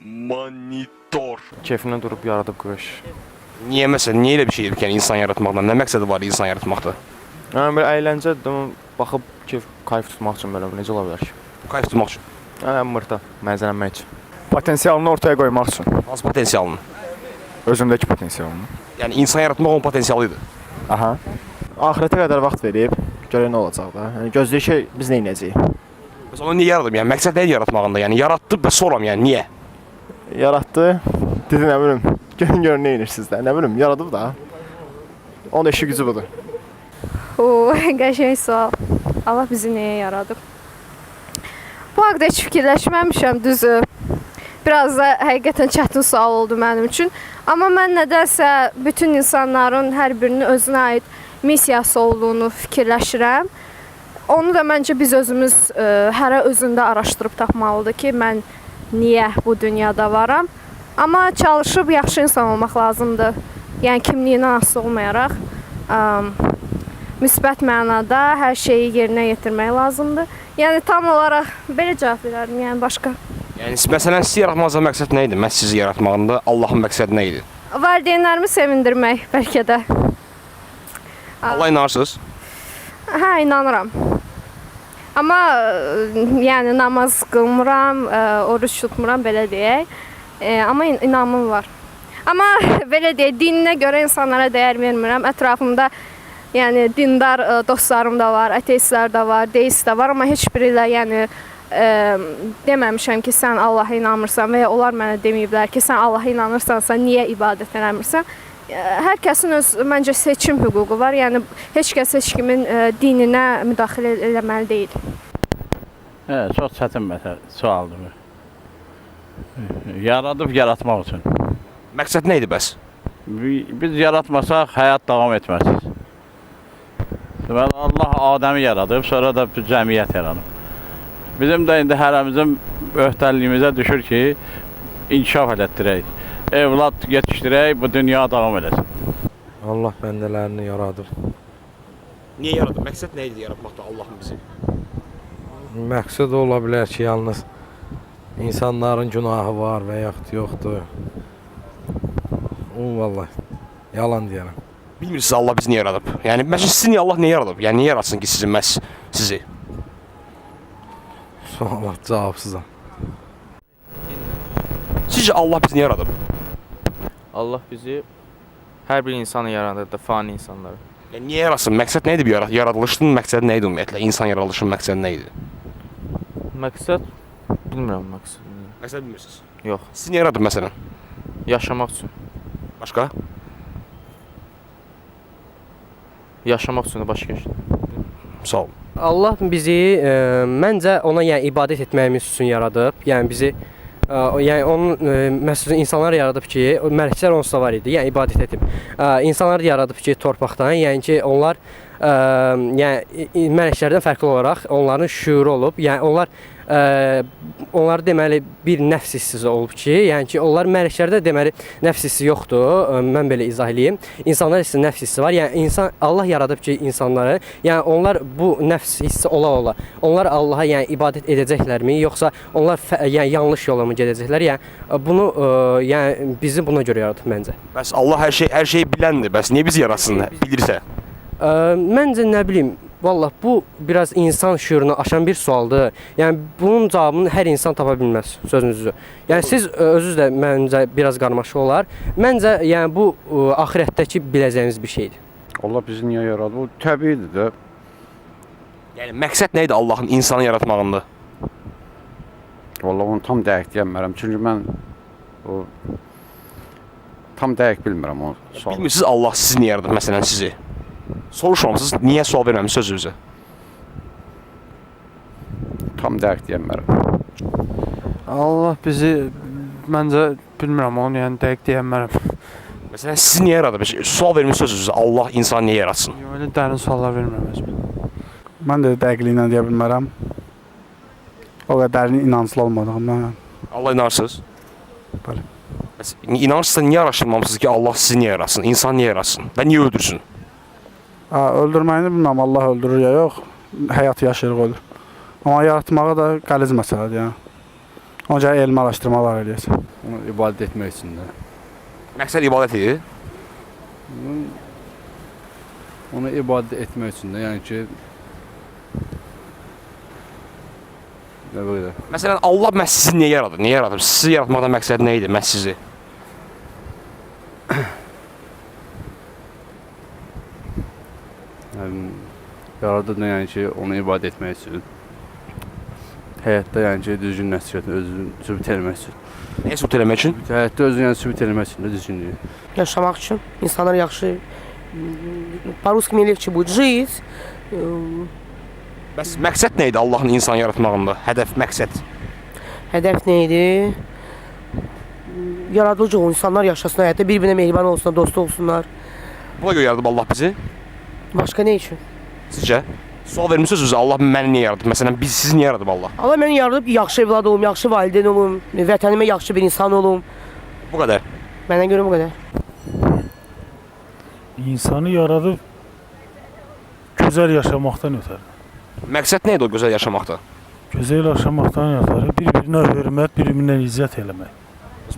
Monitor. Keyfindən durub yaradıb qış. Niyə məsələn, niyə elə bir şey ki, yəni insan yaratmaqdan? Nə məqsədi var insan yaratmaqda? Yəni bir əyləncədir, amma baxıb keyf tutmaq üçün belə necə ola bilər ki? Kayf tutmaq üçün. Yəni mırda məzələnmək üçün. Potensialını ortaya qoymaq üçün. Hansı potensialını? Özündəki potensialını. Yəni insan yaratmaq onun potensialı idi. Aha. Axirətə qədər vaxt verib, görək nə olacaq da. Yəni gözləyir ki, biz nə edəcəyik. Bəs onu niyə yaradım? Yəni məqsəd nə idi yaratmağında? Yəni yaratdı və soram, yəni niyə? Yaratdı. Dedi nə bilim, görün nə edirsiniz də. Nə bilim, yaradıb da. Onun işi gücü budur. Qəşəng sual. Allah bizi nəyə yaradıb? Bu haqda heç fikirləşməmişəm, düzü. Biraz da həqiqətən çətin sual oldu mənim üçün. Amma mən nədənsə bütün insanların hər birinin özünə aid missiyası olduğunu fikirləşirəm. Onu da məncə biz özümüz hərə özündə araşdırıb tapmalıdır ki, mən niyə bu dünyada varam. Amma çalışıb yaxşı insan olmaq lazımdır. Yəni kimliyindən asılı olmayaraq müsbət mənada hər şeyi yerinə yetirmək lazımdır. Yəni tam olaraq belə cavab verərdim, yəni başqa. Yəni məsələn sizi yaratmağınızda məqsəd nə idi? Məhz sizi yaratmağında Allahın məqsədi nə idi? Valideynlərimi sevindirmək bəlkə də. Allah inanırsınız? Hə, inanıram. Amma yəni namaz qılmıram, oruç tutmuram belə deyək. Amma inamım var. Amma belə deyək, dininə görə insanlara dəyər vermirəm. Ətrafımda yəni dindar dostlarım da var, ateistlər də var, deist də var, amma heç biri ilə yəni deməmişəm ki, sən Allaha inanmırsan və ya onlar mənə deməyiblər ki, sən Allaha inanırsansa niyə ibadət eləmirsən? Hər kəsin öz məncə seçim hüququ var. Yəni heç kəs heç kimin dininə müdaxilə eləməli deyil. Çox çətin sualdır. Yaradıb yaratmaq üçün. Məqsəd nə idi bəs? Biz yaratmasaq həyat davam etməz. Deməli Allah Adəmi yaradıb, sonra da cəmiyyət yaradıb. Bizim də indi hərəmizin öhdəliyimizə düşür ki, inkişaf elətdirək. Evlad yetişdirək, bu dünya davam edəsin. Allah bəndələrini yaradıb. Niyə yaradı? Məqsəd nə idi yaratmaqda Allahın bizi? Məqsəd ola bilər ki, yalnız insanların günahı var və yaxud yoxdur. Vallahi, yalan deyərəm. Bilmirsiniz Allah bizi niyə yaradıb? Yəni məsələn sizi Allah niyə yaradıb? Yəni niyə yaratsın ki sizin məhz sizi? Suala cavabsızam. Sizcə Allah bizi niyə yaradıb? Allah bizi hər bir insanı yaradırdı, fani insanları. Yəni niyə yaratsın? Məqsəd nə idi bu yaradılışın məqsədi nə idi ümumiyyətlə? İnsan yaradılışının məqsədi nə idi? Məqsəd bilmirəm məqsədini. Məqsəd bilmirsiniz? Yox, Sizi niyə yaradıb məsələn? yaşamaq üçün. Başqa? Yaşamaq üçün başqa şey. Sağ olun. Allah bizi məncə ona yəni ibadət etməyimiz üçün yaradıb. Yəni bizi yəni onun məsələn insanlar yaradıb ki, mələklər onsuz da var idi. Yəni ibadət etib. İnsanlar yaradıb ki, torpaqdan, yəni ki, onlar yəni mələklərdən fərqli olaraq onların şüuru olub. Yəni onlar deməli bir nəfs hissi olub ki, yəni ki, onlar mələklərdə deməli nəfs hissi yoxdur. Mən belə izah eləyim. İnsanlar isə nəfs hissi var. Yəni Allah yaradıb ki, insanları, yəni onlar bu nəfs hissi ola onlar Allaha yəni ibadət edəcəklərmi, yoxsa onlar yəni yanlış yola mı gedəcəklər? Yəni bunu yəni bizi buna görə yaradıb məncə. Bəs Allah hər şeyi biləndir. Bəs niyə bizi yaratsın? Bilirsə? Məncə nə bilim, vallahi bu biraz insan şüurunu aşan bir sualdır. Yəni bunun cavabını hər insan tapa bilməz, sözünüzü. Yəni siz özünüz də məncə biraz qarmaşıq olar. Məncə yəni bu axirətdəki biləcəyimiz bir şeydir. Allah bizi niyə yaradı? O təbiidir də. Yəni məqsəd nə idi Allahın insanı yaratmağında? Vallahi onu tam dəqiq deyəmərəm. Çünki mən o tam dəqiq bilmirəm o sualı. Bilmirsiniz Allah sizi niyə yaradıb məsələn sizi? Soruşmamışsınız, niyə sual verməmişsiniz sözünüzə? Tam dəqiq deyəmərəm. Allah bizi məncə bilmirəm onu, yəni dəqiq deyəmərəm. Məsələn sizi niyə yaradıb? Sual vermişsiniz sözünüzə. Allah insanı niyə yaratsın? Öyle dərin suallar vermirəm özümə. Mən də dəqiqliyinə deyə bilmərəm. O qədər inanclı olmadığımdan. Allah inanırsınız? Bəli. İnanırsınızsa niyə araşdırmamışsınız ki Allah sizi niyə yaratsın? İnsan niyə yaratsın? Və niyə öldürsün? Öldürməyini bilməm, Allah öldürür ya yox. həyat yaşayırıq odur. Amma yaratmağı da qəliz məsələdir yəni. Ona görə elmi araşdırmalar eləyəcək. Onu ibadət etmək üçün də. Məqsəd ibadət idi. Onu ibadət etmək üçün də, yəni ki nə belə. Məsələn, Allah məhz sizi niyə yaradır? Niyə yaradır? Sizi yaratmaqdan məqsəd nə idi məhz sizi? Yaradı da yəni ki, onu ibadət etmək üçün. Həyatda yəni ki, düzgün nəticə özünü sübut etmək üçün. Nəyə sübut eləmək üçün? Həyatda özünü yəni sübut etmək üçün də düzgünlüyü. Yaşamaq üçün insanlar yaxşı по-русски мне легче будет жить. Bəs məqsəd nə idi Allahın insan yaratmağında? Hədəf, məqsəd. Hədəf nə idi? Yaradıcı o insanlar yaşasınlar, həyatda bir-birinə mehriban olsunlar, dost olsunlar. Buna görə yaradıb Allah bizi. Başqa nə üçün? Sizcə? Sual vermisiniz özünüzə, Allah məni niyə yaradıb? Məsələn, sizi niyə yaradıb Allah? Allah məni yaradıb ki, yaxşı evlad olum, yaxşı valideyn olum, vətənimə yaxşı bir insan olum. Bu qədər. Mənə görə bu qədər. İnsanı yaradıb gözəl yaşamaqdan ötəri. Məqsəd nə idi o gözəl yaşamaqda? Gözəl yaşamaqdan ötəri bir-birinə hörmət, bir-birinə izzət eləmək.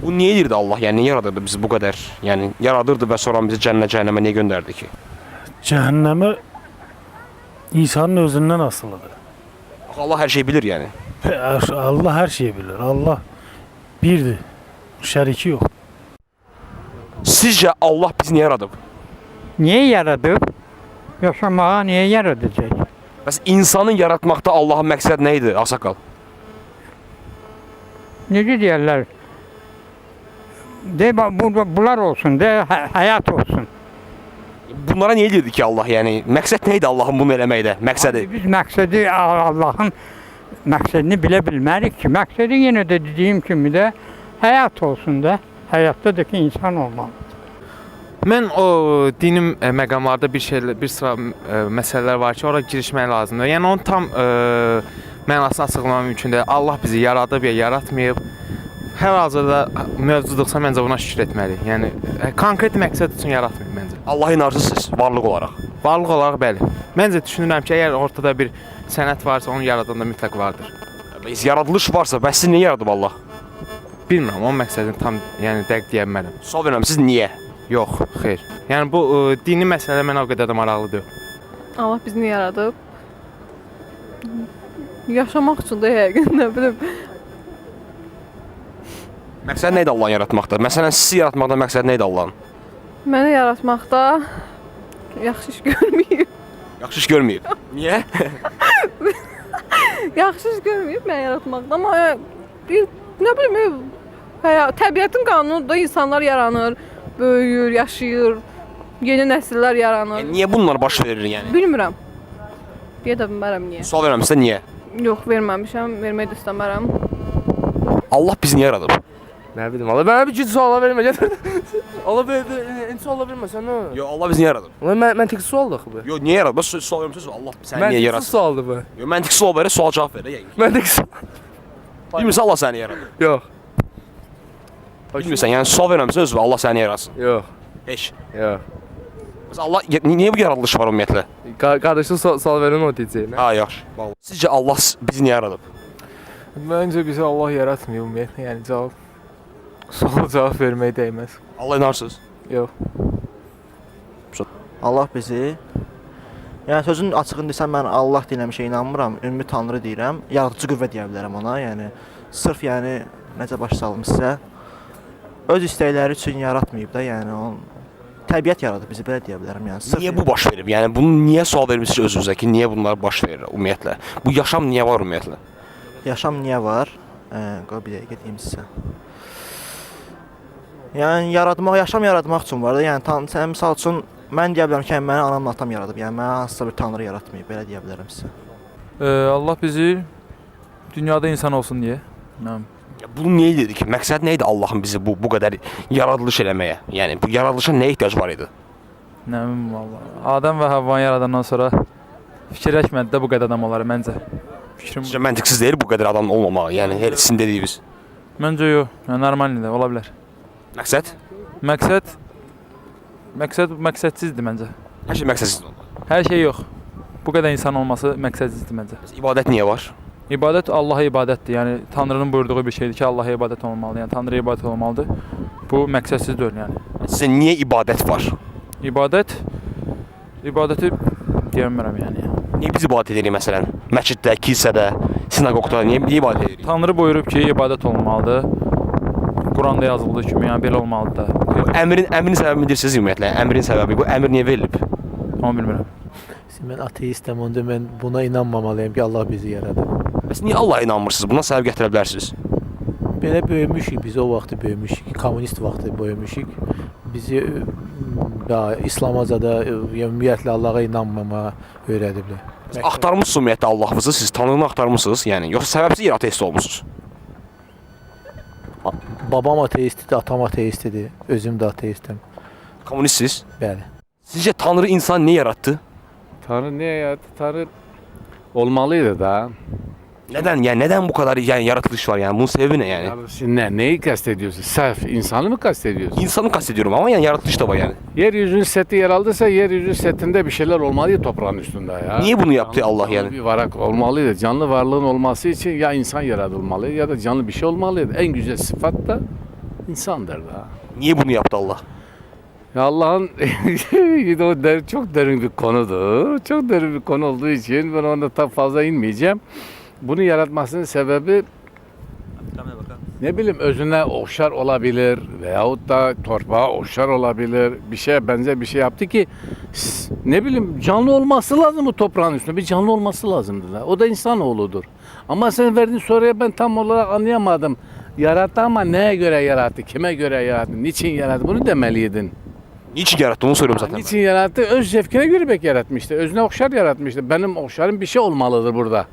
Bu niyə edirdi Allah? Yəni niyə yaradırdı bizi bu qədər? Yəni yaradırdı və sonra bizi cənnət cəhənnəmə niyə göndərdi ki? Cəhənnəmə insanın özündən asılıdır. Allah hər şeyi bilir yəni. Allah hər şeyi bilir. Allah birdir. Şəriki yox. Sizcə Allah bizi niyə yaradıb? Niyə yaradıb? Yaşamağa niyə yaradacaq? Bəs insanın yaratmaqda Allahın məqsəd nə idi, Ağsaqqal? Necə deyərlər? De, bunlar olsun, de, həyat olsun. Bunlara niyə edirdi ki Allah? Yəni məqsəd nə idi Allahın bunu eləməkdə? Məqsədi? Biz məqsədi Allahın məqsədini bilə bilmərik ki. Məqsədi yenə də dediyim kimi də həyat olsun da. Həyatda da ki insan olmalı. Mən o dini məqamlarda bir sıra məsələlər var ki, ora girişmək lazımdır. Yəni onun tam mənasını açıqlamaq mümkün deyil. Allah bizi yaradıb ya yaratmayıb. Hər hazırda mövcudduqsa məncə buna şükür etməliyik. Yəni konkret məqsəd üçün yaratmayıb məncə. Allah'a inanırsınız varlıq olaraq. Varlıq olaraq bəli. Məncə düşünürəm ki, əgər ortada bir sənət varsa, onu yaradan da mütləq vardır. Yaradılış varsa, bəs sizi niyə yaradıb Allah? Bilmirəm, onun məqsədini tam dəqiq deyə bilmərəm. Sual verirəm, siz niyə? Yox, xeyr. Yəni bu dini məsələ mənə o qədər də maraqlı deyil. Allah bizi niyə yaradıb? Yaşamaq üçün də yəqin, nə bilim. Məqsəd nə idi Allahın yaratmaqda? Məsələn, sizi yaratmaqda məqsəd nə idi Allahın? Məni yaratmaqda yaxşı iş görməyib. Yaxşı iş görməyib. Niyə? Yaxşı iş görməyib məni yaratmaqda, amma nə bilim, təbiətin qanunudur, insanlar yaranır, böyüyür, yaşayır, yeni nəsillər yaranır. Niyə bunlar baş verir yəni? Bilmirəm. Deyə də bilmərəm niyə. Sual verirəm sizə niyə? Yox, verməmişəm, vermək də istəmərəm. Allah bizi niyə yaradıb? Nə bilim, Allah mənə bir güc suala vermə, gətir. Allah belə suala verməsən nə? Yox, Allah bizi niyə yaradıb? Məntiqi sualdır axı bu. Yox, niyə yaradıb? Bəs sual verirəm, Allah səni niyə yaratsın? Məntiqi sualdır bu. Yox, məntiqi sual verir, sual cavab verir. Məntiqi sual. Bilmirsən Allah səni yaradıb? Yox. Bilmirsən, yəni sual verirəm sizə Allah səni yaratsın. Yox. Heç. Yox. Bəs Allah niyə bu yaradılış var ümumiyyətlə? Qardaşın sual verən o deyəcək. Ha, yaxşı. Sizcə Allah bizi niyə yaradıb? Məncə bizi Allah yaratmıyor ümumiyyətlə, yəni suala cavab verməyə dəyməz. Allah inanırsınız? Yox. Allah bizi, yəni sözün açığını desəm mən Allah deyilən bir şey inanmıram, ümumi Tanrı deyirəm, yaradıcı qüvvə deyə bilərəm ona, yəni sırf yəni necə baş salmışsa öz istəkləri üçün yaratmayıb da, yəni onun təbiət yaradı bizi belə deyə bilərəm, yəni sırf. Niyə bu baş verib? Yəni bunu niyə sual vermisiniz özünüzə ki, niyə bunlar baş verir ümumiyyətlə? Bu yaşam niyə var ümumiyyətlə? Yaşam niyə var? Qoy bir dəqiqə deyim sizə. Yəni yaşam yaratmaq üçün var da, yəni sən misal üçün mən deyə bilərəm ki, məni anamla atam yaradıb, yəni mənə hansısa bir tanrı yaratmayıb, belə deyə bilərəm sizə. Allah bizi dünyada insan olsun deyə. Bunu niyə edirdi ki? Məqsəd nə idi Allahın bizi bu qədər yaradılış eləməyə? Yəni bu yaradılışa nəyə ehtiyac var idi? Nə bilim valla. Adəm və Havvanı yaradandan sonra fikirləşmədi də bu qədər adam olar məncə. Sizcə məntiqsiz deyil bu qədər adam olmamağı, yəni hər sizin dediyiniz. Məncə yox, yəni normaldır, ola bilər. Məqsəd? Məqsədsizdir məncə. Hər şey məqsədsizdir. Hər şey yox. Bu qədər insan olması məqsədsizdir məncə. İbadət niyə var? İbadət Allaha ibadətdir. Yəni Tanrının buyurduğu bir şeydir ki, Allaha ibadət olunmalıdır. Yəni Tanrıya ibadət olunmalıdır. Bu məqsədsiz deyil yəni. Sizə niyə ibadət var? İbadəti deyəmirəm yəni. Niyə biz ibadət edirik məsələn? Məsciddə, kilsədə, sinagogda niyə ibadət edirik? Tanrı buyurub ki, ibadət olunmalıdır. Quranda yazıldığı kimi, yəni belə olmalıdır da. Əmrin səbəbini bilirsiniz ümumiyyətlə. Əmrin səbəbi bu. Əmr niyə verilib? Onu bilmirəm. Mən ateistəm, onda mən buna inanmamalıyam ki, Allah bizi yaradıb. Bəs niyə Allaha inanmırsınız? Buna səbəb gətirə bilərsiniz. Belə böyümüşük, biz o vaxtı böyümüşük, kommunist vaxtı böyümüşük. Bizi İslamaca da ümumiyyətlə Allaha inanmamağa öyrədiblər. Axtarmısınız ümumiyyətlə Allahınızı, siz Tanrını axtarmısınız, yəni yoxsa səbəbsiz yerə ateist olmusunuz? Babam ateistdir, atam ateistdir, özüm də ateistəm. Kommunistsiz? Bəli. Sizcə Tanrı insan niyə yaratdı? Tanrı niyə yarattı? Tanrı olmalıydı da. Neden? Yani neden bu kadar yani yaratılış var yani? Bunun sebebi ne yani? Neyi kastediyorsun? Sırf insanı mı kastediyorsun? İnsanı kastediyorum ama yani yaratılış da var yani. Yeryüzünün seti yer aldıysa yeryüzünün setinde bir şeyler olmalıydı toprağın üstünde ya. Niye bunu yaptı Allah yani? Bir varak olmalıydı. Canlı varlığın olması için ya insan yaratılmalı ya da canlı bir şey olmalıydı. En güzel sıfat da insandır da. Niye bunu yaptı Allah? Ya Allah'ın çok derin bir konudur. Çok derin bir konu olduğu için ben onda tam fazla inmeyeceğim. Bunu yaratmasının sebebi ne bileyim özüne okşar olabilir veyahut da torpağa okşar olabilir. Bir şeye benzer bir şey yaptı ki ne bileyim canlı olması lazım bu toprağın üstünde. Bir canlı olması lazımdı da. O da insanoğludur. Ama sen verdiğin soruya ben tam olarak anlayamadım. Yarattı ama neye göre yarattı? Kime göre yarattı? Niçin yarattı? Bunu demeliydin. Niçin yarattı onu soruyorum zaten. Niçin yarattı? Öz zevkine göre belki yaratmıştı. Özüne okşar yaratmıştı. Benim okşarım bir şey olmalıdır burada.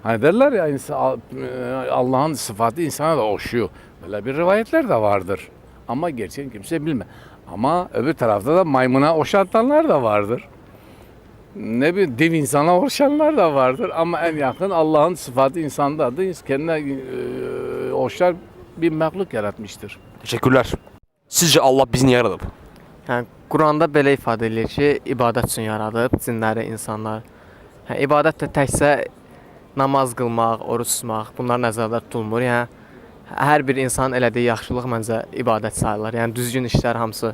Hani derler ya Allah'ın sıfatı insana da okşuyor. Böyle bir rivayetler de vardır. Ama gerçeğini kimse bilmez. Ama öbür tarafta da maymuna okşatanlar da vardır. Ne bir dev insana okşayanlar da vardır. Ama en yakın Allah'ın sıfatı insandadır. Kendine okşar bir mahluk yaratmıştır. Teşekkürler. Sizce Allah bizi niye yaradı? Yəni Quranda belə ifadə edir ki, ibadət üçün yaradıb cinləri, insanlar. İbadət də təkcə namaz qılmaq, oruç tutmaq, bunlar nəzərdə tutulmur. Yəni hər bir insan elədiyi yaxşılıq məncə ibadət sayılır. Yəni düzgün işlər hamısı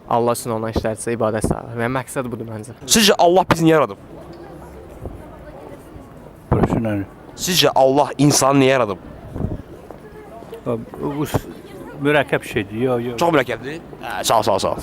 Allah üçün olan işlərsə ibadət sayılır. Yəni məqsəd budur məncə. Sizce Allah bizi niye yaradı? Sizce Allah insanı niye yaradı? Bu mürəkkəb şeydir. Çok mürəkkəbdir. Sağ ol.